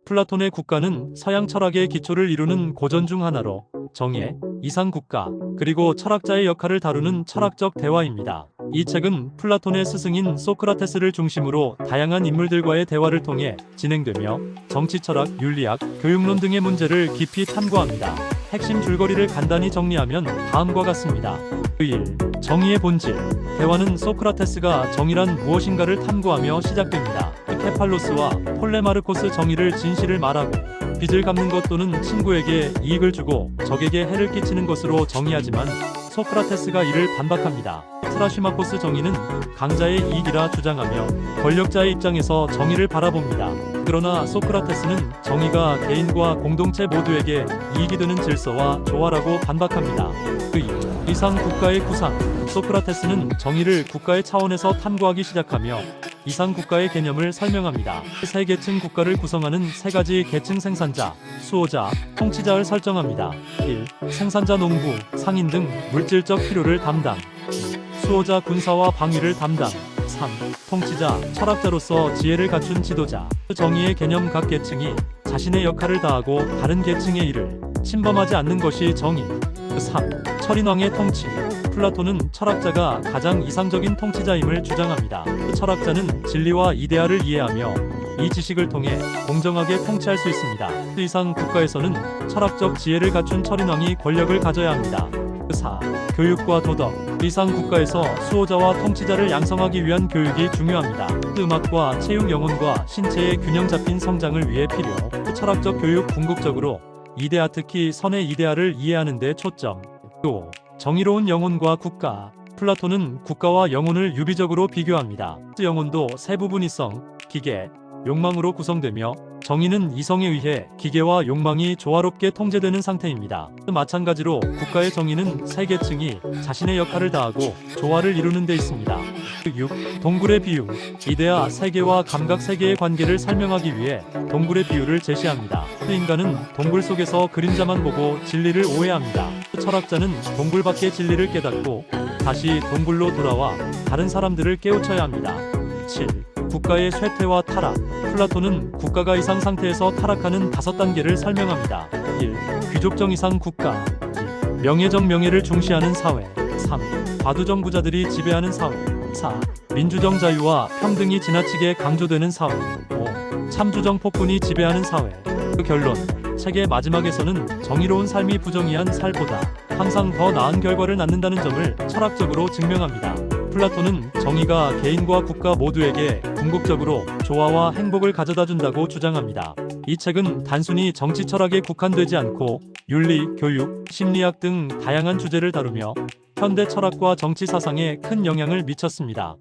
플라톤의 국가는 서양 철학의 기초를 이루는 고전 중 하나로 정의, 이상국가, 그리고 철학자의 역할을 다루는 철학적 대화입니다. 이 책은 플라톤의 스승인 소크라테스를 중심으로 다양한 인물들과의 대화를 통해 진행되며 정치 철학, 윤리학, 교육론 등의 문제를 깊이 탐구합니다. 핵심 줄거리를 간단히 정리하면 다음과 같습니다. 1. 정의의 본질. 대화는 소크라테스가 정의란 무엇인가를 탐구하며 시작됩니다. 케팔로스와 폴레마르코스 정의를 진실을 말하고 빚을 갚는 것 또는 친구에게 이익을 주고 적에게 해를 끼치는 것으로 정의하지만 소크라테스가 이를 반박합니다. 트라시마코스 정의는 강자의 이익이라 주장하며 권력자의 입장에서 정의를 바라봅니다. 그러나 소크라테스는 정의가 개인과 공동체 모두에게 이익이 되는 질서와 조화라고 반박합니다. 2. 이상 국가의 구상. 소크라테스는 정의를 국가의 차원에서 탐구하기 시작하며 이상 국가의 개념을 설명합니다. 세 계층 국가를 구성하는 세 가지 계층 생산자, 수호자, 통치자를 설정합니다. 1. 생산자 농부, 상인 등 물질적 필요를 담당. 2. 수호자 군사와 방위를 담당. 3. 통치자, 철학자로서 지혜를 갖춘 지도자. 정의의 개념. 각 계층이 자신의 역할을 다하고 다른 계층의 일을 침범하지 않는 것이 정의. 3. 철인왕의 통치. 플라톤은 철학자가 가장 이상적인 통치자임을 주장합니다. 철학자는 진리와 이데아를 이해하며 이 지식을 통해 공정하게 통치할 수 있습니다. 이상 국가에서는 철학적 지혜를 갖춘 철인왕이 권력을 가져야 합니다. 4. 교육과 도덕. 이상 국가에서 수호자와 통치자를 양성하기 위한 교육이 중요합니다. 음악과 체육, 영혼과 신체의 균형 잡힌 성장을 위해 필요. 철학적 교육. 궁극적으로 이데아, 특히 선의 이데아를 이해하는 데 초점. 5. 정의로운 영혼과 국가. 플라톤은 국가와 영혼을 유비적으로 비교합니다. 영혼도 세 부분, 이성, 기계, 욕망으로 구성되며 정의는 이성에 의해 기계와 욕망이 조화롭게 통제되는 상태입니다. 마찬가지로 국가의 정의는 세 계층이 자신의 역할을 다하고 조화를 이루는 데 있습니다. 6. 동굴의 비유. 이데아 세계와 감각 세계의 관계를 설명하기 위해 동굴의 비유를 제시합니다. 인간은 동굴 속에서 그림자만 보고 진리를 오해합니다. 철학자는 동굴 밖의 진리를 깨닫고 다시 동굴로 돌아와 다른 사람들을 깨우쳐야 합니다. 7. 국가의 쇠퇴와 타락. 플라톤은 국가가 이상 상태에서 타락하는 5단계를 설명합니다. 1. 귀족정 이상 국가. 2. 명예적 명예를 중시하는 사회. 3. 과두정 부자들이 지배하는 사회. 4. 민주정 자유와 평등이 지나치게 강조되는 사회. 5. 참주정 폭군이 지배하는 사회. 그 결론. 책의 마지막에서는 정의로운 삶이 부정의한 살보다 항상 더 나은 결과를 낳는다는 점을 철학적으로 증명합니다. 플라톤은 정의가 개인과 국가 모두에게 궁극적으로 조화와 행복을 가져다 준다고 주장합니다. 이 책은 단순히 정치 철학에 국한되지 않고 윤리, 교육, 심리학 등 다양한 주제를 다루며 현대 철학과 정치 사상에 큰 영향을 미쳤습니다.